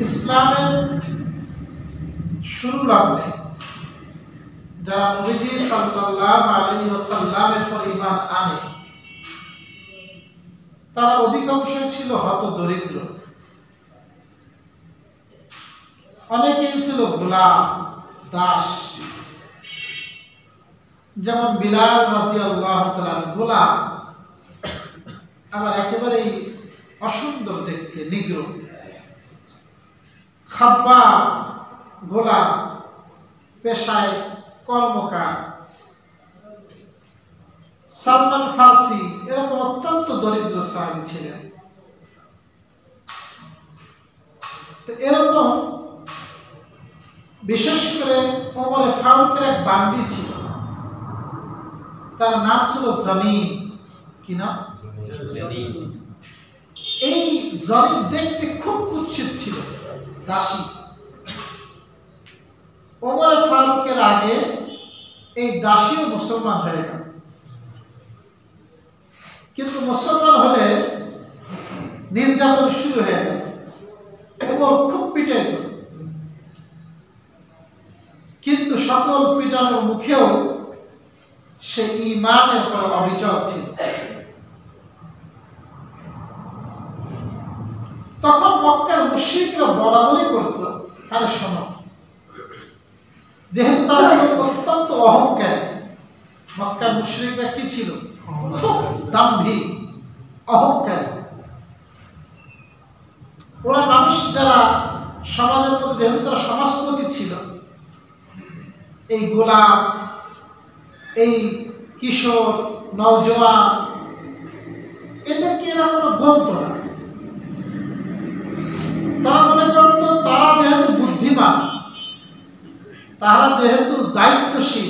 ইসলামের শুরু লগ্নে যারা নবীজি সাল্লাল্লাহু আলাইহি ওয়াসাল্লামের পর ঈমান আনে তারা অধিকাংশ ছিল হতদরিদ্র, অনেকেই ছিল গোলাম, দাস। যেমন বিলাল রাদিয়াল্লাহু তাআলা গোলাম, আবার একেবারেই অসুন্দর দেখতে, নিগ্র। খাব্বাব গোলাম, পেশায় কর্মকার। সালমান ফার্সি এরকম অত্যন্ত দরিদ্র সাহাবী ছিলেন। তো এরকম বিশেষ করে ওমরে ফারুকের এক বান্দি ছিল, তার নাম ছিল জমিন। কি নাম? এই জমিন দেখতে খুব কুৎসিত ছিল, দাসী। ওমরে ফারুকের আগে এই দাসীও মুসলমান হয়ে গেল, কিন্তু মুসলমান হলে নির্যাতন শুরু হয়ে গেল। ওমর খুব পিটাইত, কিন্তু সকল পিটানোর মুখেও সে ঈমানের পর অবিচল ছিল। তখন মক্কার মুশরিকরা বলাবলি করত, আরে শোনো, যেহেতু তারা ছিল অত্যন্ত অহংকারী। মক্কার মুশরিকরা কি ছিল? খুব দাম্ভিক, অহংকারী। ওরা মানুষ যারা সমাজের মধ্যে, যেহেতু তারা সমাজপতি ছিল, এই গোলাম, এই কিশোর, নওজোয়ান, এদেরকে এরা কোনো গণত না। তারা মনে করত তারা যেহেতু বুদ্ধিমান, তারা যেহেতু দায়িত্বশীল,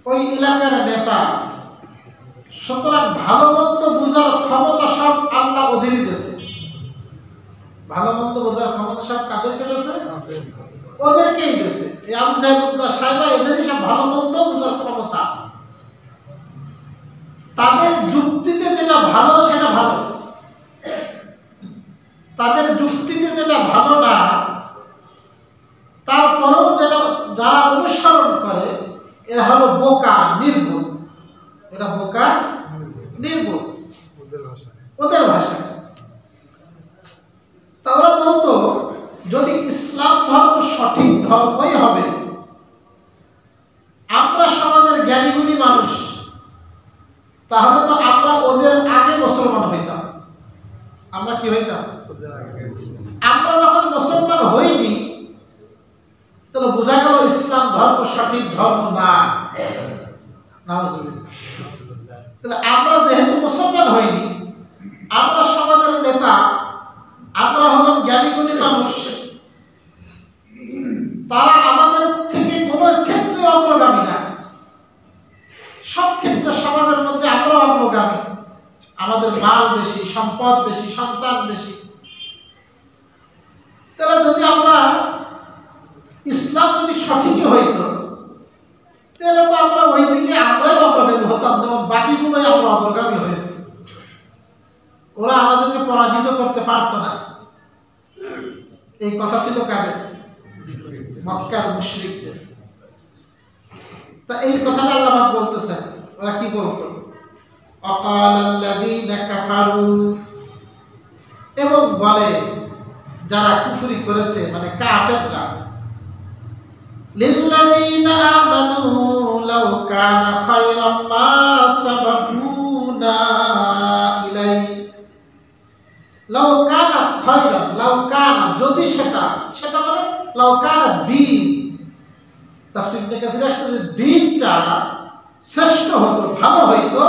ওই এলাকার নেতা, সুতরাং ভালো মন্দ বোঝার ক্ষমতা সব আল্লাহ অধীনে দিয়েছে। ভালো মন্দ বোঝার ক্ষমতা সব কাদেরকে দিয়েছে? ওদেরকেই দিয়েছে। এই আবু জাহেল বা সাইবা, এদেরই সব ভালো মন্দ বোঝার ক্ষমতা। তাদের যুক্তিতে যেটা ভালো সেটা ভালো, তাদের যুক্তিতে যেটা ভালো না তারপরেও যেটা যারা অনুসরণ করে এরা হলো বোকা, নির্বোধ। এরা বোকা, নির্বোধ ওদের ভাষায়। তা ওরা বলতো যদি ইসলাম ধর্ম সঠিক ধর্মই হবে, আমরা সমাজের জ্ঞানীগুণী মানুষ, তাহলে তো আমরা ওদের আগে মুসলমান হইতাম। আমরা কি হইতাম? আমরা যখন মুসলমান হইনি, তাহলে বোঝা গেল ইসলাম ধর্ম সঠিক ধর্ম না। তাহলে আমরা যেহেতু মুসলমান হইনি, আমরা সমাজের নেতা, আমরা হলাম জ্ঞানীগুণী মানুষ, তারা আমাদের থেকে কোন ক্ষেত্রে অগ্রগামী না। সব ক্ষেত্রে সমাজের মধ্যে আমরাও অগ্রগামী। আমাদের মাল বেশি, সম্পদ বেশি, সন্তান বেশি। তাহলে যদি আমরা ইসলাম যদি সঠিকই হইতো, তাহলে তো আমরা ওই দিকে আমরাই অগ্রগামী হতাম, যেমন বাকিগুলোই আমরা অগ্রগামী হয়েছি। ওরা আমাদেরকে পরাজিত করতে পারতো না। এই কথা ছিল কাদের? মক্কার মুশরিকদের। তা এই কথাটা আল্লাহ বলতেছেন, ওরা কি বলতো? অকালাল্লাযীনা কাফারু, এবং বলে যারা কুফরি করেছে, মানে কাফেররা, লিল্লাযীনা আমানু লাউ কানা খায়রাম মা সাবাকুনা ইলাই। লাউ কানা খায়রাম, লাউ কানা যদি সেটা, সেটা মানে লাউ কানা দ্বীন। তাফসীর ইবনে কাসির আসছে যে দ্বীনটা শ্রেষ্ঠ হতো, ভালো হইতো,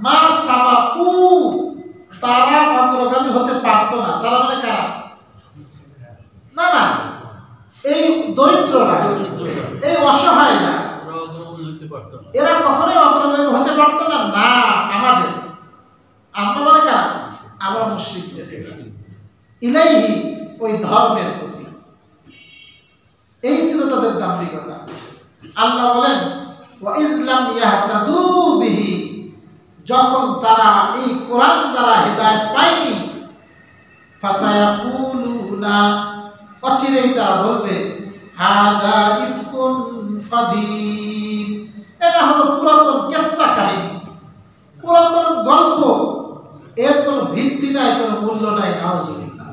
মা সাবাকু, তারা অগ্রগামী হতে পারতো না। তারা মানে কারা? না না, এই দরিদ্ররা, এই অসহায়রা, এরা কখনোই অগ্রগামী হতে পারতো না। না, আমাদের, আমরা মানে কারা? আমরা মুশরিকদের। ইলাইহি, ওই ধর্মের প্রতি। এই ছিল তাদের দাম্ভিকতা। আল্লাহ বলেন ওয়া ইসলাম ইয়াহতাদু বিহি, যখন তারা এই কোরআন দ্বারা হেদায়েত পায়নি, ফাসায়াকুলুনা, অচিরেই তারা বলবে হাদা ইফকুন কাদীম, এটা হলো পুরাতন কিসসা কাহিনী, পুরাতন গল্প, এর কোনো ভিত্তি নাই, কোনো মূল্য নাই। নাউজুবিল্লাহ।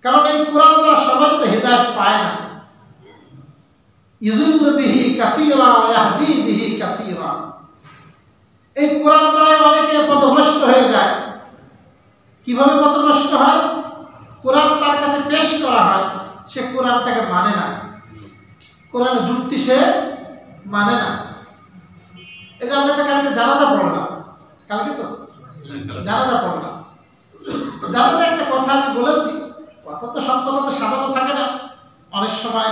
কারণ এই কোরআন দ্বারা সবাই তো হেদায়েত পায় না। ইযিল্লু বিহি কাসীরা ওয়া ইয়াহদি বিহি কাসীরা, এই কোরআন দ্বারা অনেকে পথভ্রষ্ট হয়ে যায়। কিভাবে পথভ্রষ্ট হয়? কোরআন তার কাছে পেশ করা হয়, সে কোরআনটাকে মানে না, কোরআনের যুক্তি সে মানে না। এই যে আমরা কালকে জানাজা পড়লাম, কালকে তো জানাজা পড়লাম, জানাজা একটা কথা আমি বলেছি, কথা তো সব কথা তো সাধারণ থাকে না, অনেক সময়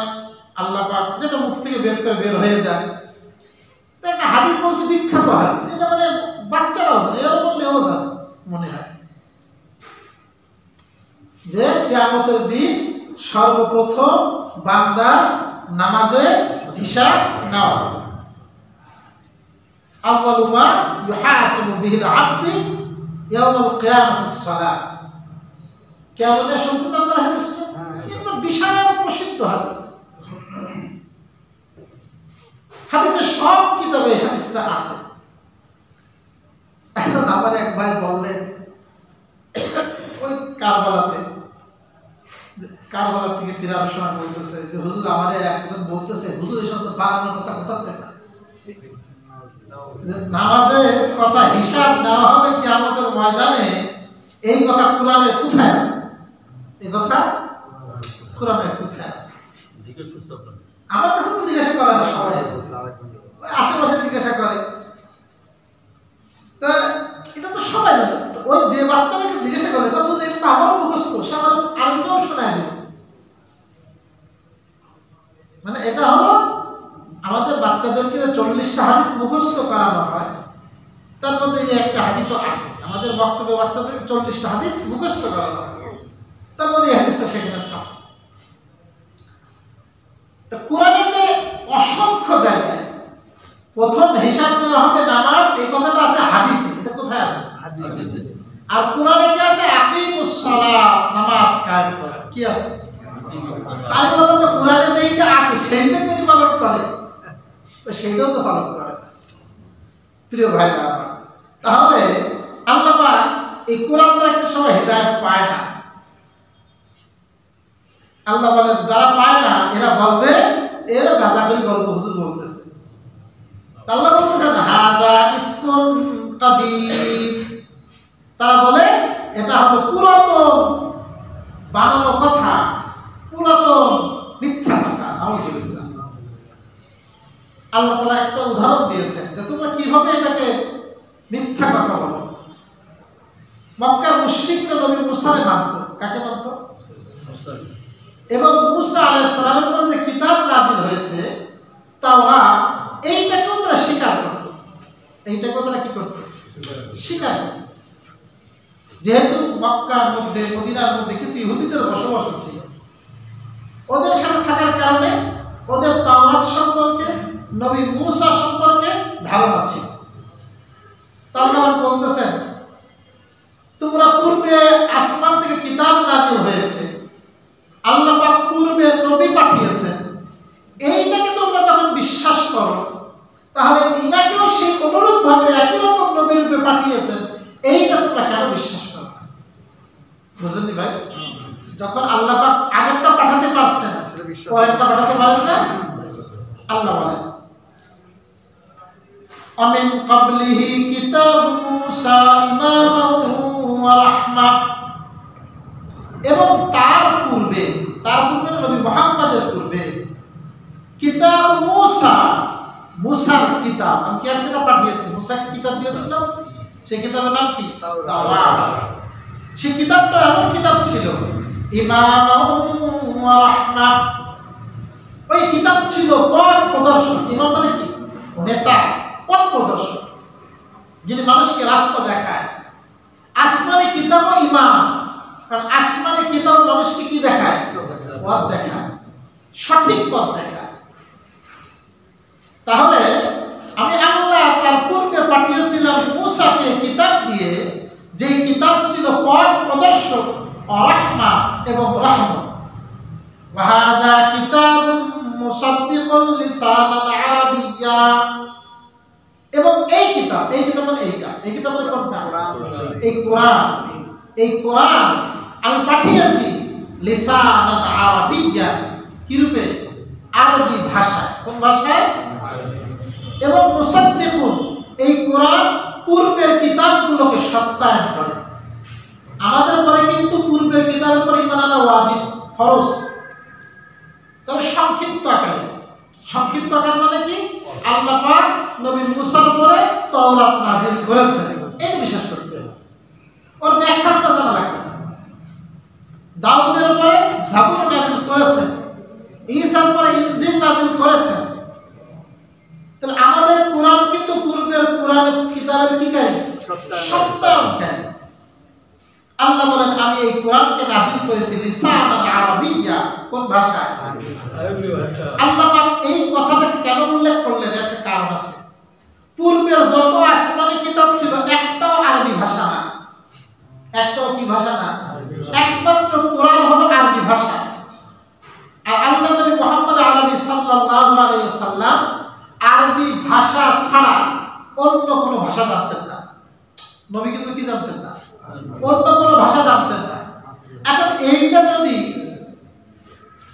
আল্লাহ পাক যেটা মুখ থেকে বের হয়ে যায়। তো একটা হাদিস বলছে, বিখ্যাত হাদিস, এটা মানে বাচ্চারাও এও বললেও জানে মনে হয়, যে কিয়ামতের দিন সর্বপ্রথম বান্দার নামাজে হিসাব নেওয়া হবে। আউয়ালু মা ইউহাসাবু বিহিল আবদি ইয়াউমাল কিয়ামাতিস সালাত। কিয়ামতের শুনছেন আপনারা হাদিসটা? এটা বিশাল প্রসিদ্ধ হাদিস, হাদিসের সব কিতাবে হাদিসটা আছে। এখন আমার এক ভাই বললেন, ওই কারবালা থেকে ফেরার সময় বলতেছে যে হুজুর, আমাদের একজন বলতেছে, হুজুর এই সব বানানোর কথা কোথা থেকে, যে নামাজের কথা হিসাব নেওয়া হবে কিয়ামতের ময়দানে, এই কথা কোরআনের কোথায় আছে? এই কথা কোরআনের কোথায় আছে? আমার কাছে তো জিজ্ঞাসা করে না, সবাই আশেপাশে জিজ্ঞাসা করে। তা এটা তো সবাই জানে। ওই যে বাচ্চাদেরকে জিজ্ঞাসা করে, এটা তো আমারও মুখস্থ, সে আমার আরেকটাও শোনায় দিল। মানে এটা হলো আমাদের বাচ্চাদেরকে 40টা হাদিস মুখস্থ করানো হয়, তার মধ্যে এই একটা হাদিসও আছে। আমাদের বক্তব্যে বাচ্চাদেরকে 40টা হাদিস মুখস্থ করানো হয়, তার মধ্যে এই হাদিসটা সেখানে আছে। তো কোরআনে যে অসংখ্য জায়গায় প্রথম হিসাব নেওয়া হবে নামাজ, এই কথাটা আছে হাদিসে। এটা কোথায় আছে? হাদিসে। আর কোরআনে কি আছে? আকিমুস সালাত, নামাজ কায়েম করা। কি আছে? তাই বলতো তো কোরআনে যেটা আছে সেইটা যদি পালন করে, তো সেইটাও তো পালন করে। প্রিয় ভাইরা আমার, তাহলে আল্লাহ পাক এই কোরআন দ্বারা একটা সময় হেদায়েত পায় না। আল্লাহ বলেন, যারা পায় না এরা বলবে এরা গাজাবের গল্প হুজুর বলতেছে। আল্লাহ বলতেছেন হাযা ইফকুন কাদীম, তারা বলে এটা হলো পুরাতন বানানো কথা, পুরাতন মিথ্যা কথা। নাউজুবিল্লাহ। আল্লাহ তাআলা একটা উদাহরণ দিয়েছেন যে তোমরা কিভাবে এটাকে মিথ্যা কথা বলো। মক্কার মুশরিকরা নবী মুসাকে মানত। কাকে মানত? এবং মুসা আলাইহিস সালামের উপর যে কিতাব নাযিল হয়েছে তাওরাত, এইটাকেও তারা স্বীকার করত। এইটাকেও তারা কি করত? স্বীকার করত। যেহেতু মক্কার মধ্যে, মদিনার মধ্যে কিছু ইহুদিদের বসবাস ছিল, ওদের সাথে থাকার কারণে ওদের তাওরাত সম্পর্কে, নবী মুসা সম্পর্কে ধারণা ছিল। তারা বলতেছেন, তোমরা পূর্বে আসমান থেকে কিতাব নাযিল হয়েছে, আল্লাহ পাক পূর্বে নবী পাঠিয়েছেন, এইটাকে তোমরা যখন বিশ্বাস করো, তাহলে ইনাকেও সেই অনুরূপ ভাবে একই রকম নবী রূপে পাঠিয়েছেন, এইটা তোমরা কেন বিশ্বাস করো? বুঝলেন ভাই? যখন আল্লাহ পাক আগেরটা পাঠাতে পারছেন, পরেরটা পাঠাতে পারেন না। আল্লাহ বলেন, আমিন ক্বাবলিহি কিতাব মূসা ইমামান ওয়া রাহমা, এবং তার পূর্বে নবী মুহাম্মদের পূর্বে কিতাব মূসা, মুসার কিতাব, আমি কি কিতাব পাঠিয়েছি? মুসাকে কিতাব দিয়েছিলাম, সেই কিতাবের নাম কি? তাওরাত। সেই কিতাবটা এমন কিতাব ছিল, ইমামান ওয়া রাহমা, ওই কিতাব ছিল পথ প্রদর্শক। ইমাম মানে কি? নেতা, পথ প্রদর্শক, যিনি মানুষকে রাস্তা দেখায়। আসমানি কিতাবও ইমাম, কারণ আসমানি কিতাব মানুষকে কি দেখায়? পথ দেখায়, সঠিক পথ দেখায়। তাহলে আমি আল্লাহ তার পূর্বে পাঠিয়েছিলাম মুসাকে কিতাব দিয়ে, যে কিতাব ছিল পথ প্রদর্শক ও রাহমা এবং রহমত। ওয়া হাযা কিতাবুম মুসাদ্দিকুল লিসানান আরাবিয়্যা, এবং এই কিতাব মানে এই কিতাব মানে কোনটা? এই কোরআন আমি পাঠিয়েছি লিসানান আরাবিয়্যা, কি রূপে? আরবি ভাষায়। কোন ভাষায়? এবং মুসাদ্দিকুন, এই কোরআন পূর্বের কিতাবগুলোকে সত্যায়ন করে। আমাদের পরে কিন্তু পূর্বের কিতাবের উপর ঈমান আনা ওয়াজিব, ফরজ। তবে সংক্ষিপ্ত আকার মানে কি? আল্লাহ পাক নবী মুসার পরে তাওরাত নাযিল করেছেন, এই বিশ্বাস করতে হবে। ওর ব্যাখ্যাটা জানা লাগবে। দাউদের পরে জাবুর নাযিল করেছেন, ঈসার পরে ইনজিল নাযিল করেছেন। তাহলে আমাদের কোরআন কিন্তু পূর্বের কোরআন কিতাবের কি কাজ? সত্যায়নকারী। আল্লাহ বলেন আমি এই কোরআনকে নাযিল করেছি লিসানান আরাবিয়্যা, কোন ভাষায়? আরবি ভাষা। আল্লাহ পাক এই কথাটা কেন উল্লেখ করলেন? একটা কারণ আছে। পূর্বের যত আসমানি কিতাব ছিল একটাও আরবি ভাষা না। একটাও কি ভাষা না? একমাত্র কোরআন হলো আরবি ভাষা। আর আল্লাহ নবী মুহাম্মদ আরবি সাল্লাল্লাহু আলাইহি ওয়াসাল্লাম আরবি ভাষা ছাড়া অন্য কোনো ভাষা জানতেন না। নবী কিন্তু কি জানতেন না? অন্য কোনো ভাষা জানতেন না। এখন এইটা যদি,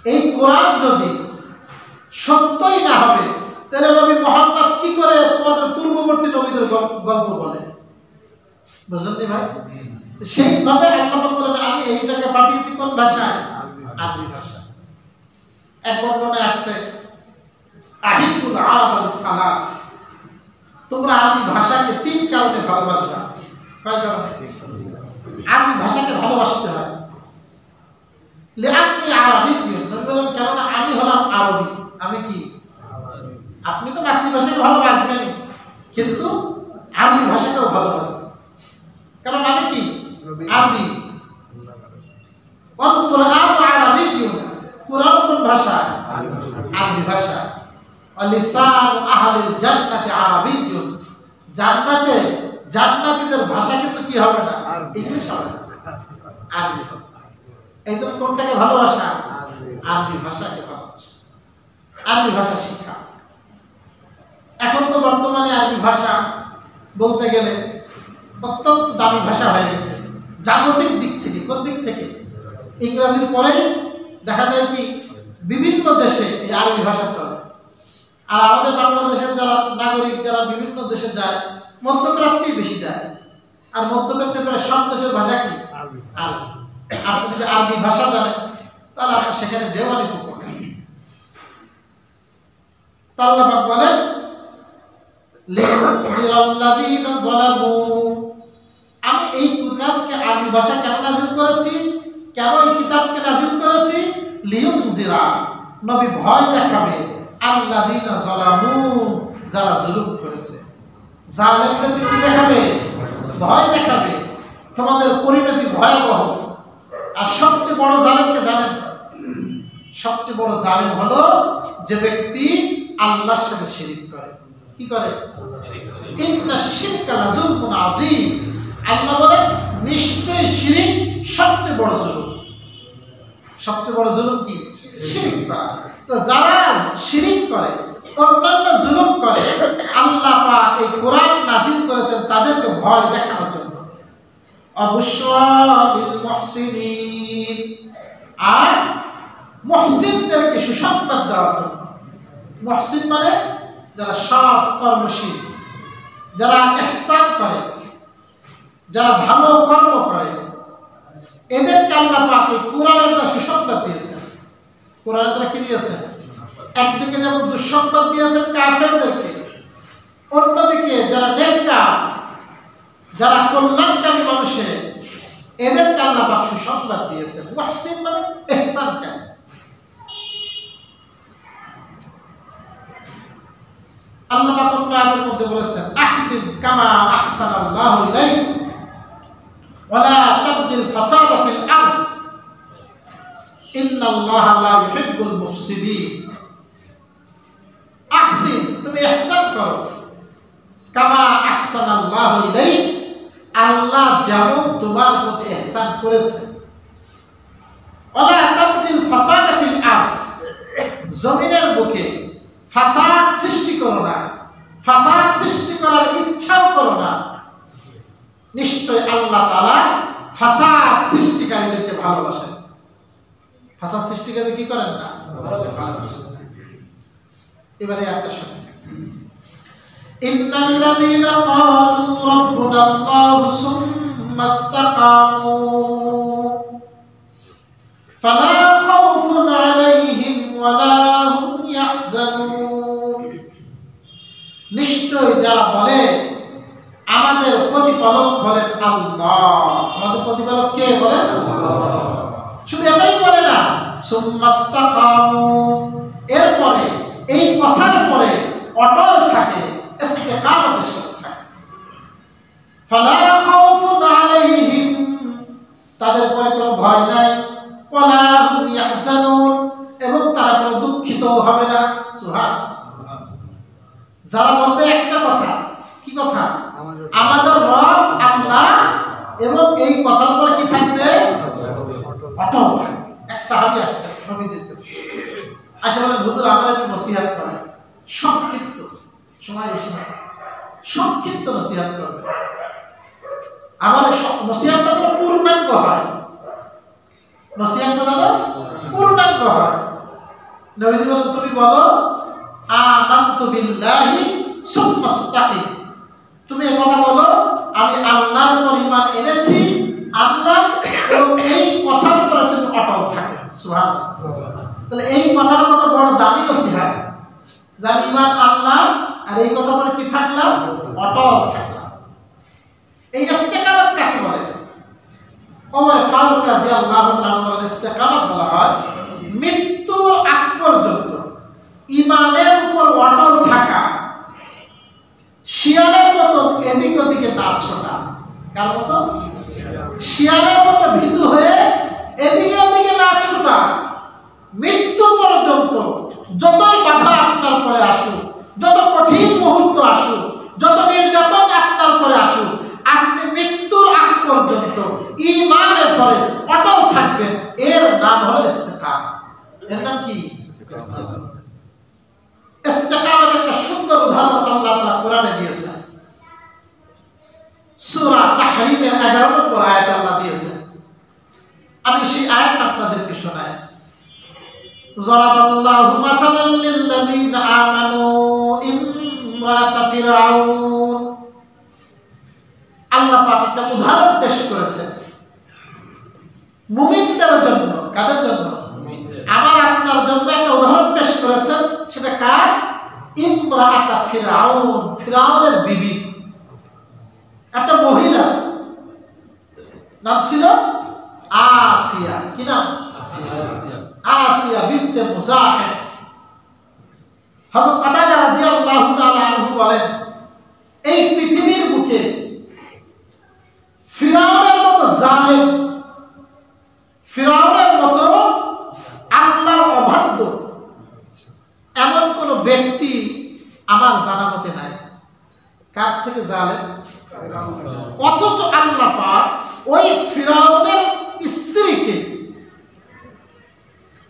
এই কোরআন যদি সত্যই না হবে, তাহলে নবী মুহাম্মদ কি করে তোমাদের পূর্ববর্তী নবীদের গল্প বলে? বুঝলেন ভাই? সেইভাবে আল্লাহ বলেন আমি এইটাকে পাঠিয়েছি কোন ভাষায়? আরবি ভাষা। এক বর্ণনায় আসছে আহিবুল আরব আল সালাস, তোমরা আরবি ভাষাকে তিন কারণে ভালোবাসবা। কয় কারণে? আরবি ভাষাকে ভালোবাসতে হয়। লিআন্নী আরাবিয়্যুন, নবী বলেন কেননা আমি হলাম আরবি। আমি কি? আপনি তো মাতৃভাষাকে ভালোবাসবেনই, কিন্তু আরবি ভাষাকেও ভালোবাসবেন, কারণ আমি কি? আরবি। ওয়াল কুরআন আরাবিয়্যুন, কুরআন কোন ভাষা? আরবি ভাষা। ওয়া লিসানু আহলিল জান্নাতি আরাবিয়্যুন, জান্নাতীদের ভাষা কিন্তু কি হবে না? ইংলিশ হবে না, আরবি হবে। এই জন্য কোনটাকে ভালোবাসা? আরবি ভাষাকে ভালোবাসা, আরবি ভাষা শিক্ষা। এখন তো বর্তমানে আরবি ভাষা বলতে গেলে অত্যন্ত দামি ভাষা হয়ে গেছে জাগতিক দিক থেকে। কোন দিক থেকে? ইংরেজির পরে দেখা যায় কি বিভিন্ন দেশে এই আরবি ভাষা চলে। আর আমাদের বাংলাদেশের যারা নাগরিক, যারা বিভিন্ন দেশে যায়, মধ্যপ্রাচ্যেই বেশি যায়। আর মধ্যপ্রাচ্যের প্রায় সব দেশের ভাষা কি? আরবি। আপনি যদি আরবি ভাষা জানেন তাহলে আপনি সেখানে যেও অনেক উপকার। আল্লাহ পাক বলেন লিউনজিরাল্লাযীনা যালামু, আমি এই কিতাবকে আরবি ভাষা কেন নাযিল করেছি? কেন এই কিতাবকে নাযিল করেছি? লিউনজিরা, নবী ভয় দেখাবে আল্লাযীনা যালামু, যারা জুলুম করেছে। জালেমদেরকে কি দেখাবে? ভয় দেখাবে। তোমাদের পরিণতি ভয়াবহ। আর সবচেয়ে বড় জালেমকে জানেন? সবচেয়ে বড় জালেম হলো যে ব্যক্তি আল্লাহর সাথে শিরক করে। কি করে? ইন্না শিরকা লাযুলমুন আযীম, আল্লাহ বলেন নিশ্চয়ই শিরক সবচেয়ে বড় জুলুম। সবচেয়ে বড় জুলুম কি? শিরক করা। তো যারা শিরক করে, অন্যান্য জুলুম করে, আল্লাহ পাক এই কোরআন নাযিল করেছেন তাদেরকে ভয় দেখানোর জন্য। অবশ্যই মুহসিনিন, আর মুহসিনদেরকে সুসংবাদ দেওয়ার জন্য। মুহসিন মানে যারা সৎ কর্মশীল, যারা ইহসান করে, যারা ভালো কর্ম করে, এদেরকে আল্লাহ পাক এই কোরআনের দ্বারা সুসংবাদ দিয়েছেন। কোরআনের দ্বারা কি দিয়েছেন? একদিকে যেমন দুঃসংবাদ দিয়েছেন কাফেরদেরকে, অন্যদিকে যারা নেককার, যারা কল্যাণকামী মানুষের, এদেরকে আল্লাহ পাক সুসংবাদ দিয়েছেন। মুহসিন মানে ইহসানকারী। আল্লাহ পাক কোন আয়াতের মধ্যে বলেছেন আহসিন কামা আহসানাল্লাহু ইলাইক ওয়া লা তাবগিল ফাসাদা ফিল আরদ ইন্নাল্লাহা লা ইউহিব্বুল মুফসিদিন। আহসিন, তুমি ইহসান করো, কামা আহসানাল্লাহু ইলাইক, আল্লাহ যেমন তোমার প্রতি ইহসান করেছেন, ওয়ালা তাকফিল ফাসাদ ফিল আরস, জমিনের বুকে ফাসাদ সৃষ্টি করো না, ফাসাদ সৃষ্টি করার ইচ্ছাও করো না। নিশ্চয় আল্লাহ তাআলা ফাসাদ সৃষ্টিকারীদেরকে ভালোবাসেন। ফাসাদ সৃষ্টিকারী কি করেন না? ভালোবাসেন। এবারে একটা শোনেন, ইন্নাল্লাযীনা ক্বালু রাব্বুনাল্লাহু সুম্মা ইসতাকামু ফালা খাউফুন আলাইহিম ওয়ালা হুম ইয়াহজানুন। নিশ্চয় যারা বলে আমাদের প্রতিপালক বলেন আল্লাহ, আমাদের প্রতিপালক কে বলেন? আল্লাহ। শুধু এটাই বলে না, সুম্মা ইসতাকামু, এরপরে এই কথার পরে অটল থাকে, ইস্তিকামতের সাথে থাকে। ফালা খাউফুন আলাইহিম, তাদের পরে কোনো ভয় নাই, ওয়ালা হুম ইয়াহজানুন, এবং তারা কোনো দুঃখিত হবে না। সুবহানাল্লাহ। যারা বলবে একটা কথা, কি কথা? আমাদের রব আল্লাহ, এবং এই কথার পরে কি থাকবে? অটল থাকবে। এক সাহাবী আসছে নবীজির কাছে, আসে বলেন, হুজুর আমার একটু নসিহত করেন, সংক্ষিপ্ত সময়, সংক্ষিপ্ত নসিহত করবেন, আমাদের নসিহতটা যেন পূর্ণাঙ্গ হয়, নসিহতটা যেন পূর্ণাঙ্গ হয়। নবীজি বলেন, তুমি বলো আমানতু বিল্লাহি সুম্মা ইসতাকিম, তুমি এই কথা বলো, আমি আল্লাহর উপর ঈমান এনেছি, আল্লাহ, এবং এই কথার উপরে তুমি অটল থাকো। সুবহানাল্লাহ। তাহলে এই কথাটা কত বড় দামি নসিহত, যে আমি ঈমান আনলাম আর এই কথা বলে কি থাকলাম? অটল থাকলাম। এই ইস্তিকামত কাকে বলে? ওমর ফারুক রাদিয়াল্লাহু তাআলা বলেন, ইস্তিকামত বলা হয় মৃত্যুর আগ পর্যন্ত ঈমানের উপর অটল থাকা, শিয়ালের মতো এদিক ওদিকে না ছোটা। কার মতো? শিয়ালের মতো ভীতু হয়ে এদিকে ওদিকে না ছোটা। মৃত্যু পর্যন্ত যতই বাধা আপনার পরে আসুক, যত কঠিন মুহূর্ত আসুক, যত নির্যাতন আপনার পরে আসুক, আপনি মৃত্যুর আগ পর্যন্ত ঈমানের পরে অটল থাকবেন। এর নাম হলো ইস্তিকামত। এর নাম কি? ইস্তিকামতের একটা সুন্দর উদাহরণ আল্লাহ তাআলা কোরআনে দিয়েছেন। সূরা তাহরীমের 11 নম্বর আয়াত আল্লাহ দিয়েছেন। আমি সেই আয়াতটা আপনাদেরকে শোনাই। যারাবাল্লাহু মাসালান লিল্লাযীনা আমানু ইমরাতা ফিরআউন। আল্লাহ পাক একটা উদাহরণ পেশ করেছেন মুমিনদের জন্য। কাদের জন্য? আমার আপনার জন্য একটা উদাহরণ পেশ করেছেন। সেটা কার? ইমরাতা ফিরআউন, ফিরআউনের বিবি, একটা মহিলা, নাম ছিল আসিয়া। কি নাম? আসিয়া বিনতে মুযাহিব। হযরত কাতাদা রাদিয়াল্লাহু তাআলা আনহু বলেন, এই পৃথিবীর বুকে ফিরআউনের মতো জালেম, ফিরআউনের মতো আল্লাহর অবাধ্য এমন কোন ব্যক্তি আমার জানা মতে নাই। কার থেকে? জালেম। অথচ আল্লাহ পাক ওই ফিরআউনের স্ত্রীকে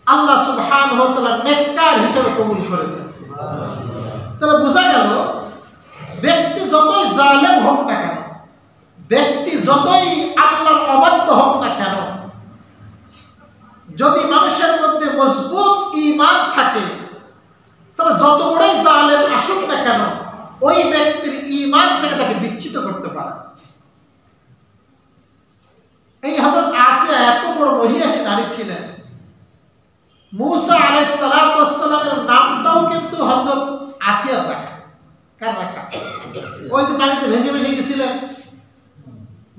আল্লাহ সুবহানাহু ওয়া তাআলা নেককার হিসেবে কবুল করেছেন। তাহলে বোঝা গেল, ব্যক্তি যতই জালেম হোক না কেন, ব্যক্তি যতই আল্লাহর অবাধ্য হোক না কেন, যদি মানুষের মধ্যে মজবুত ঈমান থাকে, তাহলে যত বড়ই জালেম আসুক না কেন, ওই ব্যক্তির ঈমান থেকে তাকে বিচ্যুত করতে পারে। এই হযরত আসিয়া এত বড় মহিয়াসী নারী ছিলেন। মূসা আলাইহিস সালাতু ওয়াস সালামের নামটাও কিন্তু হযরত আসিয়া রাখা। কার রাখা? ওই যে পানিতে ভেসে ভেসে গেছিলেন,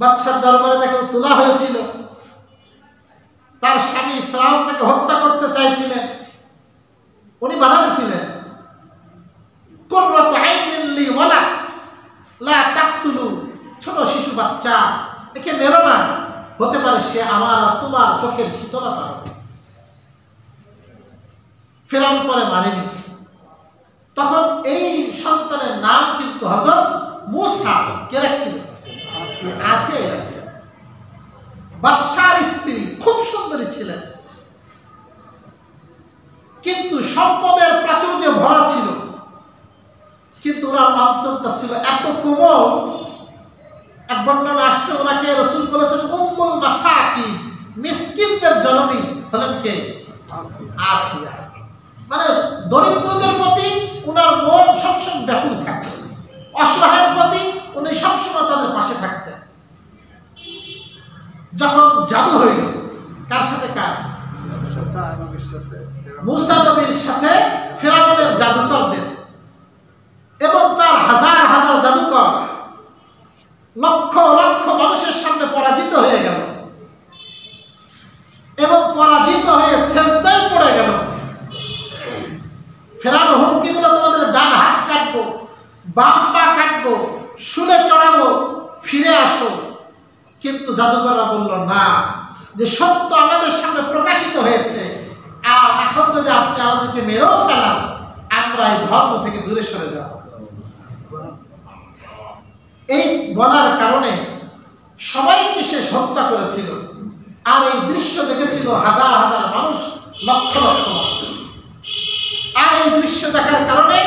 বাদশার দরবারে তাকে তোলা হয়েছিল, তার স্বামী ফিরআউন তাকে হত্যা করতে চাইছিলেন, উনি বাধা দিয়েছিলেন। কুররাতু আইনিন লি ওয়ালাক লা তাকতুলু, ছোট শিশু বাচ্চা, একে মেরো না, হতে পারে সে আমার তোমার চোখের শীতলতা হবে। ফিরআউন পরে মানেনি। তখন এই সন্তানের নাম কিন্তু হযরত মূসা। কে রাখছিল? আসিয়া আছে বাদশার স্ত্রী, খুব সুন্দরী ছিলেন, কিন্তু সম্পদের প্রাচুর্যে ভরা ছিল, কিন্তু ওনার অন্তরটা ছিল এত কোমল। এক বর্ণনা আসছে ওনাকে রাসূল বলেছেন উম্মুল মাসাকিন, মিসকিনদের জননী হলেন কে? আসিয়া। মানে দরিদ্রদের প্রতি ওনার মন সবসময় ব্যাকুল থাকত, অসহায়ের প্রতি উনি সবসময় তাদের পাশে থাকতেন। যখন জাদু হইল, কার সাথে? কার? মূসা নবীর সাথে ফিরআউনের জাদুকরদের, এবং তার হাজার হাজার জাদুকর লক্ষ লক্ষ মানুষের সামনে পরাজিত হয়ে গেল, এবং পরাজিত হয়ে সেজদায় পড়ে গেল। ফিরআউন হুমকি দিল, তোমাদের ডান হাত কাটবো, বাম পা কাটবো, শুলে চড়াবো, ফিরে আসো। কিন্তু জাদুকররা বলল না, যে সত্য আমাদের সামনে প্রকাশিত হয়েছে, আর এখন যদি আপনি আমাদেরকে মেরেও ফেলান, আমরা এই ধর্ম থেকে দূরে সরে যাব। এই বলার কারণে সবাইকে সে হত্যা করেছিল। আর এই দৃশ্য দেখেছিল হাজার হাজার মানুষ, লক্ষ লক্ষ মানুষ। আর এই দৃশ্য দেখার কারণে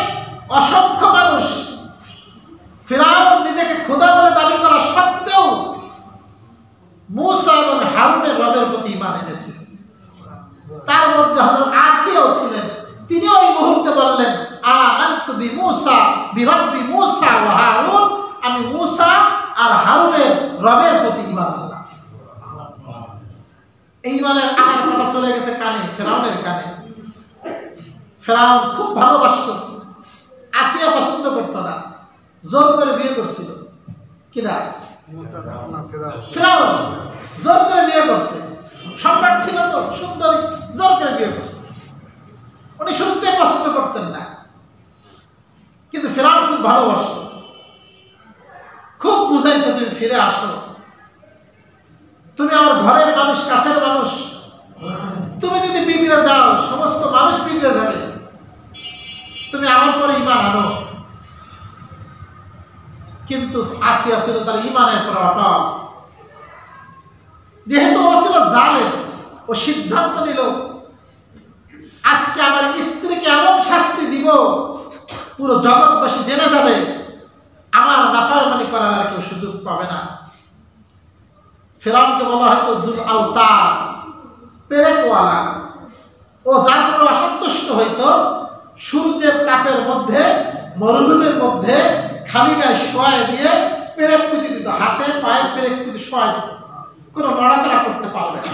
অসংখ্য মানুষ, ফিরআউন নিজেকে খোদা বলে দাবি করা সত্ত্বেও মূসা এবং হারুনের রবের প্রতি ঈমান এনেছিল। তার মধ্যে হযরত আসিয়াও ছিলেন, তিনিও এই মুহূর্তে বললেন আমানতু বিমূসা বিরব্বি মূসা ওয়া হারুন, আমি মূসা আর হারুনের রবের প্রতি ঈমান আনলাম। এই ঈমানের আনার কথা চলে গেছে কানে, ফিরআউনের কানে। ফিরআউন খুব ভালোবাসত, আসিয়া পছন্দ করত না, জোর করে বিয়ে করছিল। কিরা? ফিরআউন জোর করে বিয়ে করছে, সম্রাট ছিল তো, সুন্দরী, জোর করে বিয়ে করছে। উনি শুরুতে পছন্দ করতেন না, কিন্তু ফিরআউন খুব ভালোবাসত, খুব বুঝাইছে তুমি ফিরে আসো, তুমি আমার ঘরের মানুষ, কাছের মানুষ, তুমি যদি বিগড়ে যাও সমস্ত মানুষ বিগড়ে যাবে, তুমি আমার পরে ঈমান আনো। কিন্তু আসিয়া ছিল তার ঈমানের পর অটল। যেহেতু ও ছিল জালেম, ও সিদ্ধান্ত নিল আজকে আমার স্ত্রীকে এমন শাস্তি দিব পুরো জগৎবাসী জেনে যাবে, আমার নাফরমানি করার আর কেউ সুযোগ পাবে না। ফিরআউনকে বলা হয়তো জুল আওতার, পেরেকওয়ালা। ও যার উপর অসন্তুষ্ট হইতো, সূর্যের তাপের মধ্যে, মরুভূমির মধ্যে খালি গায়ে শোয়ায় দিয়ে পেরেক পুঁতি দিত, হাতে পায়ে পেরেক পুঁতি শোয়ায় দিত, কোনো নড়াচড়া করতে পারবে না।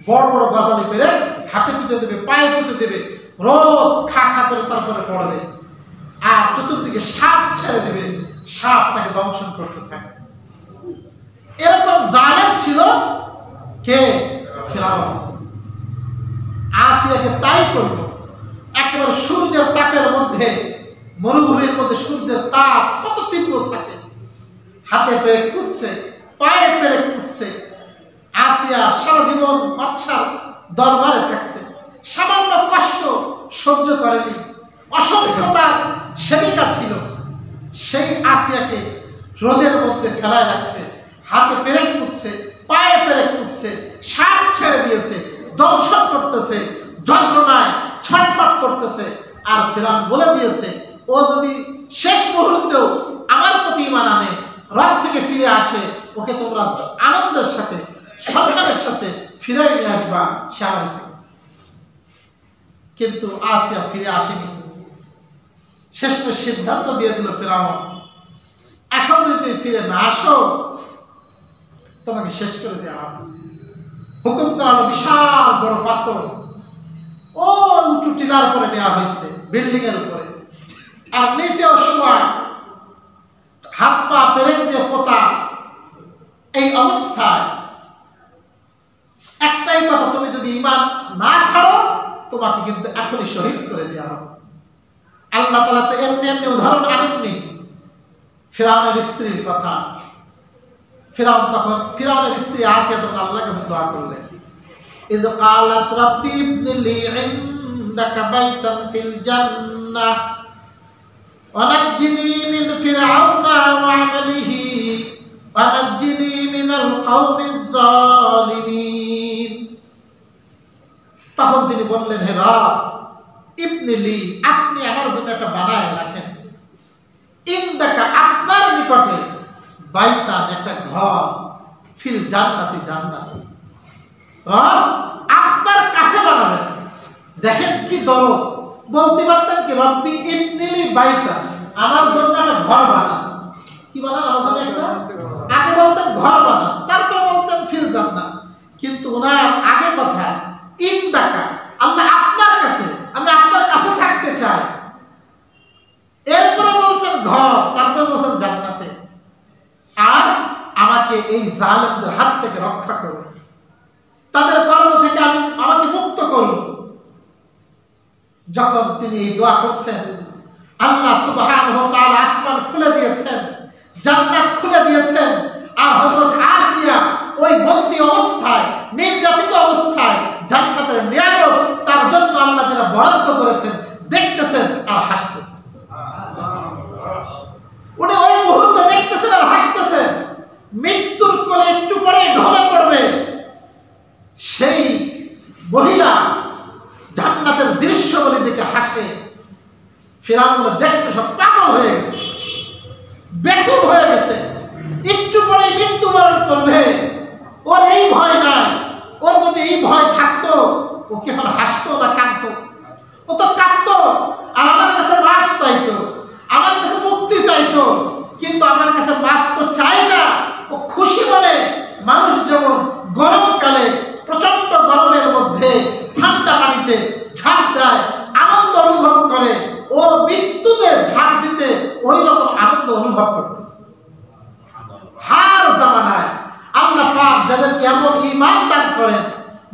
বড় বড় গজালি পেরেক হাতে পুঁতে দেবে, পায়ে পুঁতে দেবে, রোদ খা খা করে তারপরে পড়বে, আর চতুর্দিকে সাপ ছেড়ে দেবে, সাপ তাকে দংশন করতে থাকে। এরকম জালেম ছিল কে? ফিরআউন। আসিয়াকে তাই করল। একেবারে সূর্যের তাপের মধ্যে, মরুভূমির মধ্যে সূর্যের তাপ কত তীব্র থাকে, হাতে পেরেক পুঁতছে, পায়ে পেরেক পুঁতছে। আসিয়া সারা জীবন বাদশার দরবারে থাকছে, সামান্য কষ্ট সহ্য করেনি। অসংখ্য তার সেবিকা ছিল, সেই আসিয়াকে রোদের মধ্যে ফেলায় রাখছে, হাতে পেরেক পুঁতছে, পায়ে পেরেক পুঁতছে, সাপ ছেড়ে দিয়েছে, দংশন করতেছে, যন্ত্রণায় ছটফট করতেছে। আর ফিরআউন বলে দিয়েছে ও যদি শেষ মুহূর্তেও আমার প্রতি ঈমান আনে, রব থেকে ফিরে আসে, ওকে তোমরা আনন্দের সাথে, সম্মানের সাথে ফিরে নিয়ে আসবা। কিন্তু আসিয়া ফিরে আসেনি। শেষমেশ সিদ্ধান্ত দিয়ে দিল ফিরআউন, এখন যদি তুমি ফিরে না আসো তোমাকে শেষ করে দেওয়া হবে। হুকুম করা বিশাল বড় পাথর ও উঁচু টিলার উপরে নেওয়া হয়েছে, বিল্ডিং এর উপরে, আর নিচেও শোয়া, হাত পা পেরেক দিয়ে পোতা। এই অবস্থায় একটাই কথা, তুমি যদি ঈমান না ছাড়ো তোমাকে কিন্তু এখনই শহীদ করে দেওয়া হবে। আল্লাহ তাআলা তো এমনি এমনি উদাহরণ আনেননি। ফিরআউনের স্ত্রীর কথা, ফিরআউনের স্ত্রী আসিয়া তখন আল্লাহর কাছে দোয়া করলেন, ইয ক্বালাত রাব্বি ইবনি লি ইনদাকা বাইতান ফিল জান্নাহ ওয়া নাজ্জিনি মিন ফিরআউনা ওয়া আমালিহি ওয়ানাজ্জিনি মিনাল কওমিজ জালিমিন। তখন তিনি বললেন, হে রব, ইবনিলি, আপনি আমার জন্য একটা বানায় রাখেন, ইনদাকা, আপনার নিকটে, বাইতান, একটা ঘর, ফিল জান্নাতি, জান্নাতে। রব, আপনার কাছে বানাবেন। দেখেন কি দরদ। বলতে পারতেন কি, রব্বি ইবনিলি বাইতান, আমার জন্য একটা ঘর বানান। কি বানান? আমার জন্য একটা, আগে বলতেন ঘর বানান, তারপরে বলতেন ফিল জান্নাত। কিন্তু ওনার আগে কথা ইনদাকা, আল্লাহ আপনার কাছে, আমি আপনার কাছে থাকতে চাই। এরপরে বলছেন ঘর, তারপরে বলছেন জান্নাতে। আর আমাকে এই জালেমদের হাত থেকে রক্ষা করুন, তাদের কর্ম থেকে আমাকে মুক্ত করুন। যখন তিনি এই দোয়া করছেন, আল্লাহ সুবহানাহু ওয়া তাআলা আসমান খুলে দিয়েছেন, জান্নাত খুলে দিয়েছেন। আর হযরত আসিয়া ওই বন্দী অবস্থায়, নির্যাতিত অবস্থায় জান্নাতের নিয়ামত তার জন্য আল্লাহ যারা বরাদ্দ করেছেন দেখতেছেন আর হাসতেছেন। উনি ওই মুহূর্তে দেখতেছেন আর হাসতেছেন। মৃত্যুর কোলে একটু পরে ঢলে পড়বে সেই মহিলা জান্নাতের দৃশ্যগুলি দেখে হাসে। ফিরআউন দেখছে সব পাগল হয়ে গেছে, বেকুব হয়ে গেছে। একটু পরে মৃত্যুবরণ করবে, ওর এই ভয় নাই। ওর যদি এই ভয় থাকতো, ও কি এখন হাসতো না কাঁদতো? ও তো কাঁদতো আর আমার কাছে মাফ চাইতো, আমার কাছে মুক্তি চাইতো। কিন্তু আমার কাছে মাফ তো চাই না। ও খুশি মনে, মানুষ যেমন গরমকালে প্রচন্ড গরমের মধ্যে ঠান্ডা পানিতে ঝাঁপ দেয়, আনন্দ অনুভব করে, ও মৃত্যুতে ঝাঁপ দিতে ওই রকম আনন্দ অনুভব করতেছে। হার জামানায় আল্লাহ পাক যাদেরকে এমন ঈমান দান করেন,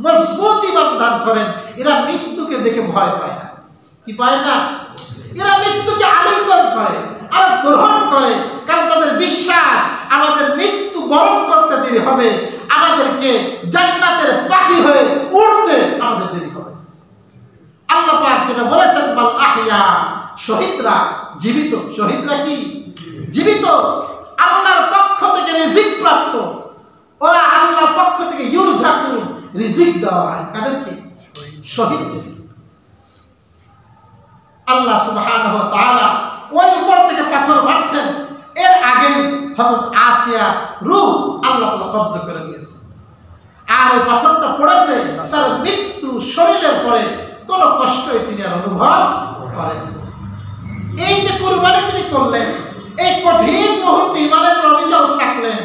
মজবুত ঈমান দান করেন, এরা মৃত্যুকে দেখে ভয় পায় না। কি পায় না? এরা মৃত্যুকে আলিঙ্গন করে আর গ্রহণ করে। কারণ তাদের বিশ্বাস, আমাদের মৃত্যু বরণ করতে দেরি হবে, আমাদেরকে জান্নাতের পাখি হয়ে উড়তে আমাদের দেরি হবে। আল্লাহ পাক যেটা বলেছেন, বাল আহইয়া, শহীদরা জীবিত। শহীদরা কি? জীবিত। আল্লাহর পক্ষ থেকে রিজিক প্রাপ্ত। ওরা আল্লাহর পক্ষ থেকে ইউরজাকুন, রিজিক দেওয়া হয়। কাদেরকে? শহীদদের। আল্লাহ সুবহানাহু ওয়া তাআলা ওই উপর থেকে পাথর মারছেন, এর আগে হযরত আসিয়া রূহ আল্লাহ তাআলা কবজা করে নিয়েছে। আর ওই পাথরটা পড়েছে তার মৃত্যু শরীরের পরে, কোনো কষ্টই তিনি আর অনুভব করেন। এই যে কুরবানি তিনি করলেন, এই কঠিন মুহূর্তে ঈমানের অবিচল থাকলেন।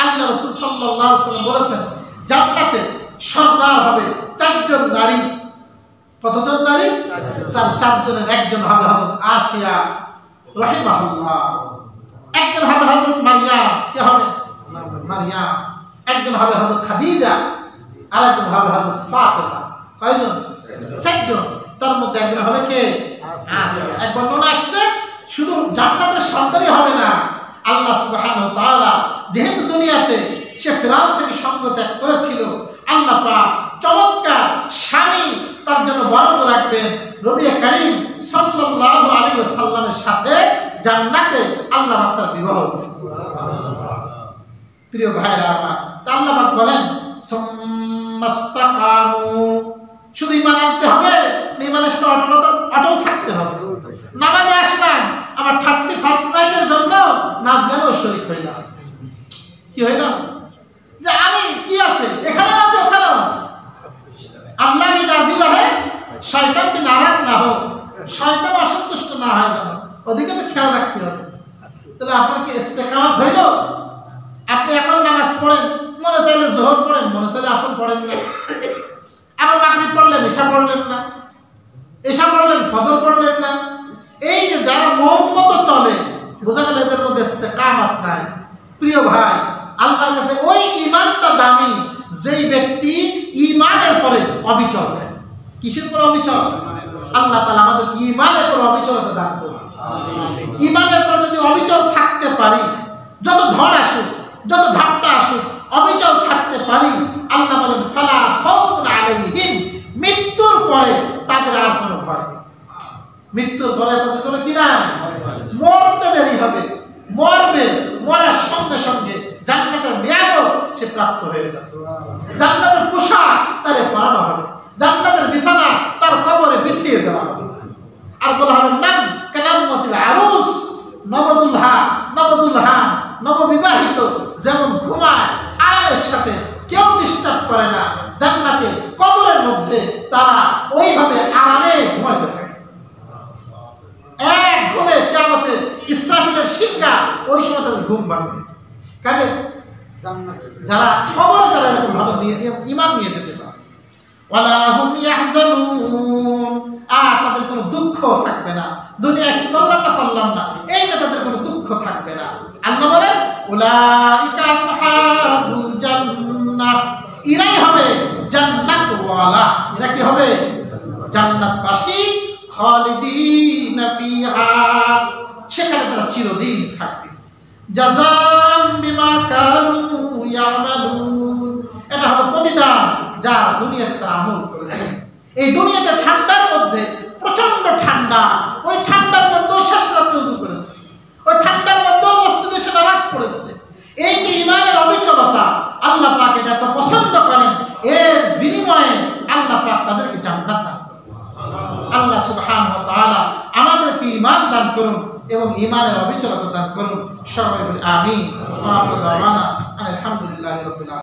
আল্লাহ রাসূল সাল্লাল্লাহু আলাইহি ওয়াসাল্লাম বলেছেন, জান্নাতে সর্দার হবে 4 জন নারী। কতজন নারী? তার 4 জনের একজন হবে হযরত আসিয়া রাহিমাহুল্লাহ, একজন হবে হযরত মারিয়াম, কে হবে? মারিয়াম। একজন হবে হযরত খাদিজা, আর একজন হবে হযরত ফাতেমা। কয়জন? 4 জন। তার মধ্যে একজন হবে কে? আসিয়া। এক বর্ণনা আসছে শুধু জান্নাতের সন্তানই হবে না, আল্লাহ সুবহানাহু ওয়া তাআলা যেহেতু দুনিয়াতে সে ফিরআউন থেকে সঙ্গ ত্যাগ করেছিল, আল্লাহ পাক চমৎকার স্বামী তার জন্য বরাদ্দ রাখবেন। নবী করিম সাল্লাল্লাহু আলাইহি ওয়াসাল্লামের সাথে জান্নাতে আল্লাহ পাক তার বিবাহ দিবেন। সুবহানাল্লাহ। প্রিয় ভাইরা আমার, আল্লাহ পাক বলেন, সুম্মাস্তাকামু, শুধু ঈমান আনতে হবে, ঈমানের সাথে অটল থাকতে হবে। নামাজে আসলাম, আমার 31st নাইটের জন্য নাচ গানেও শরীক হইলাম। কি হইলাম? যে আমি কি আছে, এখানেও আছে ওখানেও আছে। আল্লাহ কি রাজি হয়, শয়তান কি নারাজ না হোক, শয়তান অসন্তুষ্ট না হয় যেন, ওদিকে তো খেয়াল রাখতে হবে। তাহলে আপনার কি ইস্তেকামত হইল? আপনি এখন নামাজ পড়েন, মনে চাইলে যোহর পড়েন, মনে চাইলে আসর পড়েন না। আবার মাগরিব পড়লেন, ঈশা পড়লেন না, ঈশা পড়লেন, ফজর পড়লেন না। এই যে যারা মোহাম্মত চলে, বোঝা গেল এদের মধ্যে ইস্তেকামত নাই। প্রিয় ভাই, আল্লাহর কাছে ওই ঈমানটা দামি যেই ব্যক্তি ঈমানের পরে অবিচল। কিসের পরে অবিচল? আল্লাহ তাআলা আমাদের ঈমানের পরে অবিচলতা দান করুন। ঈমানের পরে যদি অবিচল থাকতে পারি, যত ঝড় আসুক, যত ঝাপটা আসুক, অবিচল থাকতে পারি, আল্লাহ বলেন, ফালা খাউফুন আলাইহিম, মৃত্যুর পরে তাদের আর কোনো ভয় নেই। মৃত্যুর পরে তাদের কোনো কি নাই, মরতে দেরি হবে, মরবে, মরার সঙ্গে সঙ্গে সে প্রাপ্ত হয়ে গেছে। জান্নাতের পোশাক তারে পরানো হবে, জান্নাতের বিছানা তার কবরে বিছিয়ে দেওয়া হবে। আর বলা হবে নাম কানামতিল আরুস, নবদুলহা নববিবাহিত যেমন ঘুমায় আরামের সাথে, কেউ ডিস্টার্ব করে না, জান্নাতে কবরের মধ্যে তারা ওইভাবে আরামে ঘুমাইতে থাকে। এক ঘুমে কিয়ামতে ইসরাফিলের শিঙ্গা ওই সময় তাদের ঘুম ভাঙবে। কাজে যারা খবরে তারা এরকম ভাবে ঈমান নিয়ে যেতে পারে। ওয়ালা হুম ইয়াহজানুন, তাদের কোনো দুঃখ থাকবে না, দুনিয়ায় কি করলাম না এইটা তাদের কোনো দুঃখ থাকবে না। আল্লাহ বলেন উলাইকা আসহাবুল জান্নাহ, এরাই হবে জান্নাত ওয়ালা, এরা কি হবে জান্নাতবাসী। খালিদিনা ফিহা, সেখানে তারা চিরদিন থাকবে। জাযাম বিমা কানু ইয়ামালুন, এটা হবে প্রতিদান যা দুনিয়াতে তারা আমল করেছে। এই দুনিয়াতে ঠান্ডার মধ্যে, প্রচন্ড ঠান্ডা, ওই ঠান্ডার মধ্যেও শেষ রাতে ওযু করেছে, ওই ঠান্ডার মধ্যেও মসজিদে এসে নামাজ পড়েছে। এই যে ঈমানের অবিচলতা, আল্লাহ পাক এটা এত পছন্দ করেন, এর বিনিময়ে আল্লাহ পাক তাদেরকে জান্নাত দান করেন। আল্লাহ সুবহানাহু ওয়া তাআলা আমাদেরকে ঈমান দান করুন এবং ঈমানের অবিচলতা দান করুন। সবাই বলি আমিন। ওয়া আখিরু দাওয়ানা আলহামদুলিল্লাহি রাব্বিল আলামিন।